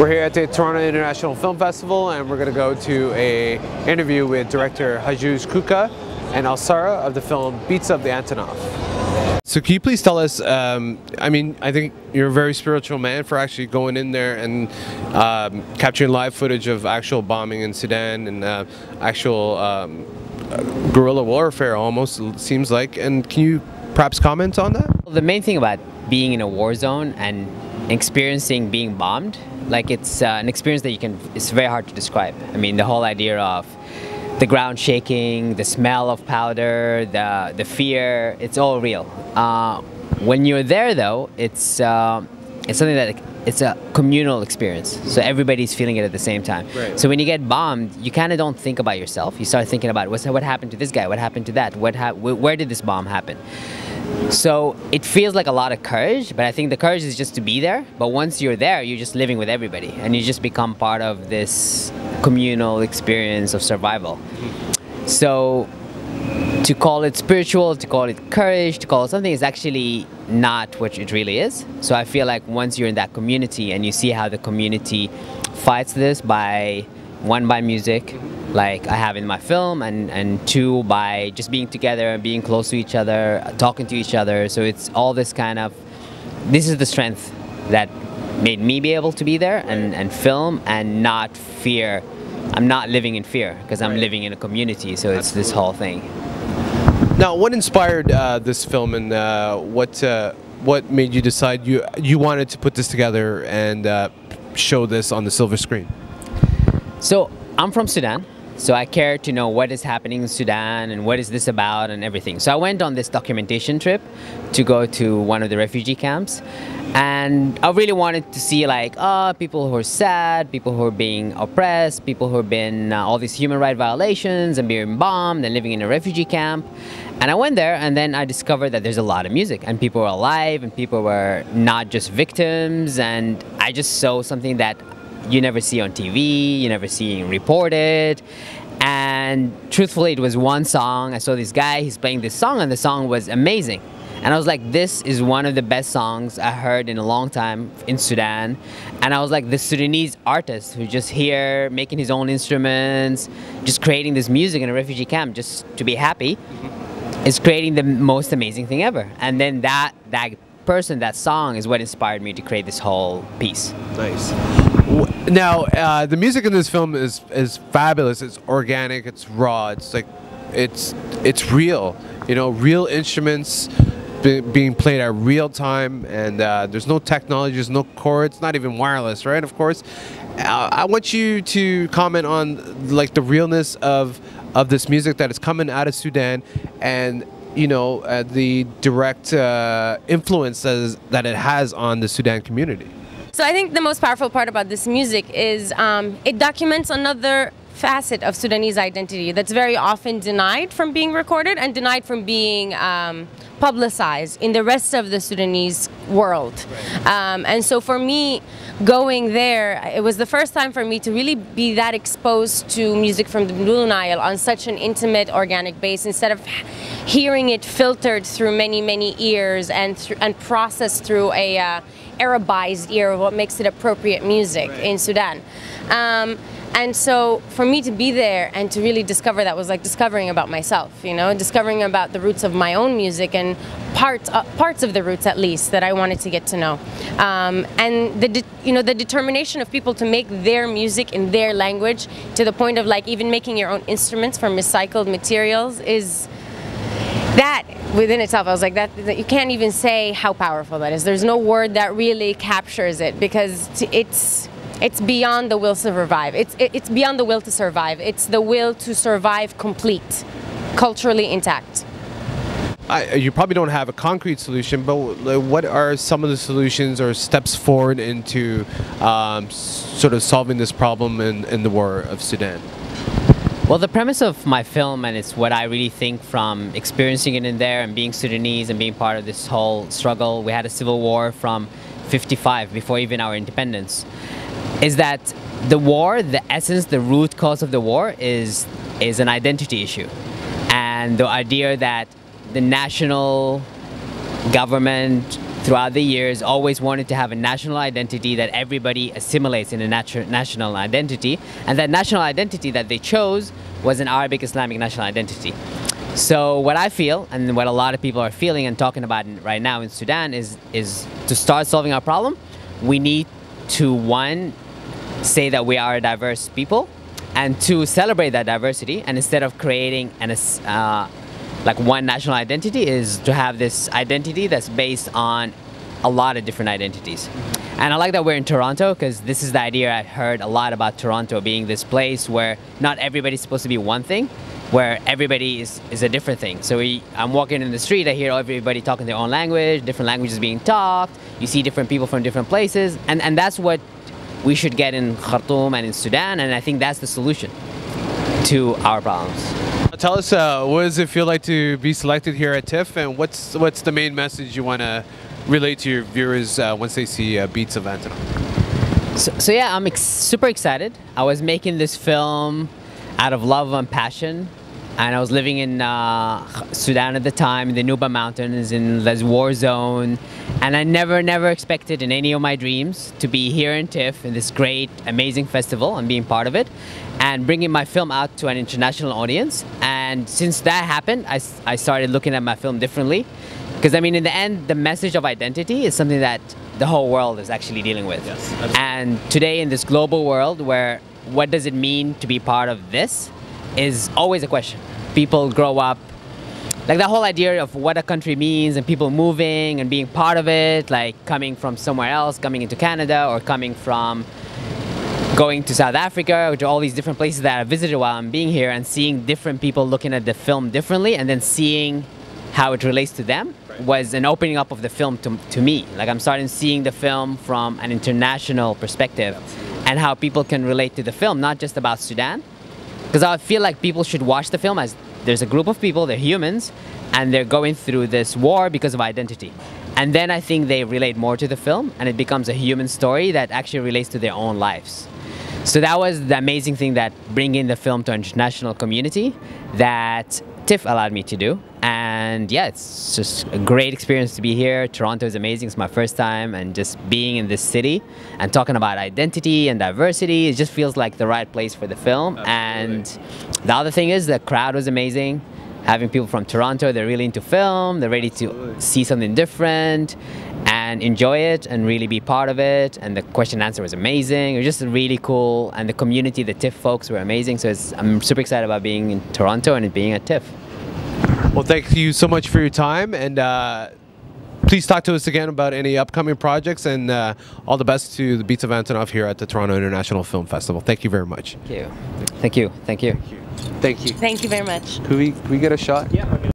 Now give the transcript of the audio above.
We're here at the Toronto International Film Festival, and we're going to go to an interview with director Hajooj Kuka and Alsarah of the film Beats of the Antonov. So can you please tell us, I mean, I think you're a very spiritual man for actually going in there and capturing live footage of actual bombing in Sudan and actual guerrilla warfare almost, it seems like. And can you perhaps comment on that? The main thing about being in a war zone and experiencing being bombed, like it's an experience that it's very hard to describe. I mean, the whole idea of the ground shaking, the smell of powder, the fear, it's all real. When you're there though, it's something that it's a communal experience. So everybody's feeling it at the same time. Right. So when you get bombed, you kind of don't think about yourself. You start thinking about what happened to this guy, what happened to that, where did this bomb happen? So it feels like a lot of courage, but I think the courage is just to be there. But once you're there, you're just living with everybody, and you just become part of this communal experience of survival. So to call it spiritual, to call it courage, to call it something is actually not what it really is. So I feel like once you're in that community and you see how the community fights this by, one, by music, like I have in my film, and two, by just being together and being close to each other, talking to each other. So it's all this kind of, this is the strength that made me be able to be there and film and not fear. I'm not living in fear because I'm living in a community, so it's this whole thing. Now, what inspired this film, and what made you decide you wanted to put this together and show this on the silver screen? So I'm from Sudan, so I care to know what is happening in Sudan and what is this about and everything. So I went on this documentation trip to go to one of the refugee camps, and I really wanted to see like people who are sad, people who are being oppressed, people who have been all these human rights violations and being bombed and living in a refugee camp. And I went there, and then I discovered that there's a lot of music and people were alive and people were not just victims, and I just saw something that you never see on TV, you never see reported. And truthfully, it was one song. I saw this guy, he's playing this song, and the song was amazing. And I was like, this is one of the best songs I heard in a long time in Sudan. And I was like, this Sudanese artist who's just here making his own instruments, just creating this music in a refugee camp just to be happy, is creating the most amazing thing ever. And then that person, that song, is what inspired me to create this whole piece. Nice. Now, the music in this film is fabulous. It's organic. It's raw. It's like, it's real. You know, real instruments being played at real time, and there's no technology, there's no chords, not even wireless, right? Of course. I want you to comment on like the realness of this music that is coming out of Sudan, and you know the direct influence that it has on the Sudan community. So I think the most powerful part about this music is it documents another facet of Sudanese identity that's very often denied from being recorded and denied from being publicized in the rest of the Sudanese world. And so for me, going there, it was the first time for me to really be that exposed to music from the Blue Nile on such an intimate, organic base, instead of hearing it filtered through many ears and processed through a Arabized ear of what makes it appropriate music in Sudan. And so for me to be there and to really discover that was like discovering about myself, you know, discovering about the roots of my own music and parts of the roots at least that I wanted to get to know. And the determination of people to make their music in their language to the point of like even making your own instruments from recycled materials is that within itself. I was like, that you can't even say how powerful that is. There's no word that really captures it, because It's beyond the will to survive. It's beyond the will to survive. It's the will to survive complete, culturally intact. You probably don't have a concrete solution, but what are some of the solutions or steps forward into sort of solving this problem in the war of Sudan? Well, the premise of my film, and it's what I really think from experiencing it in there and being Sudanese and being part of this whole struggle. We had a civil war from '55, before even our independence, is that the war, the essence, the root cause of the war is an identity issue. And the idea that the national government throughout the years always wanted to have a national identity that everybody assimilates in a national identity, and that national identity that they chose was an Arabic Islamic national identity. So what I feel, and what a lot of people are feeling and talking about right now in Sudan, is to start solving our problem, we need to, one, say that we are a diverse people, and two, celebrate that diversity, and instead of creating like one national identity, is to have this identity that's based on a lot of different identities. And I like that we're in Toronto, because this is the idea I heard a lot about Toronto being this place where not everybody's supposed to be one thing, where everybody is a different thing. So I'm walking in the street, I hear everybody talking their own language, different languages being talked, you see different people from different places, and that's what we should get in Khartoum and in Sudan, and I think that's the solution to our problems. Tell us, what does it feel like to be selected here at TIFF, and what's the main message you want to relate to your viewers once they see Beats of Antonov? So yeah, I'm super excited. I was making this film out of love and passion, and I was living in Sudan at the time, in the Nuba Mountains, in this war zone, and I never expected in any of my dreams to be here in TIFF in this great, amazing festival and being part of it, and bringing my film out to an international audience. And since that happened, I started looking at my film differently. Because I mean, in the end, the message of identity is something that the whole world is actually dealing with. Yes, and today in this global world where what does it mean to be part of this is always a question. People grow up, like the whole idea of what a country means and people moving and being part of it, like coming from somewhere else, coming into Canada, or coming from going to South Africa, or to all these different places that I visited while I'm being here, and seeing different people looking at the film differently, and then seeing how it relates to them, was an opening up of the film to me. Like, I'm starting seeing the film from an international perspective, and how people can relate to the film, not just about Sudan. Because I feel like people should watch the film as there's a group of people, they're humans, and they're going through this war because of identity. And then I think they relate more to the film, and it becomes a human story that actually relates to their own lives. So that was the amazing thing that bringing the film to an international community that TIFF allowed me to do. And yeah, it's just a great experience to be here. Toronto is amazing. It's my first time, and just being in this city and talking about identity and diversity, it just feels like the right place for the film. Absolutely. And the other thing is the crowd was amazing. Having people from Toronto, they're really into film, they're ready to see something different and enjoy it and really be part of it. And the question and answer was amazing. It was just really cool, and the community, the TIFF folks were amazing. So I'm super excited about being in Toronto and being at TIFF. Well, thank you so much for your time, and please talk to us again about any upcoming projects, and all the best to the Beats of Antonov here at the Toronto International Film Festival. Thank you very much. Thank you. Thank you. Thank you. Thank you. Thank you very much. Could we get a shot? Yeah.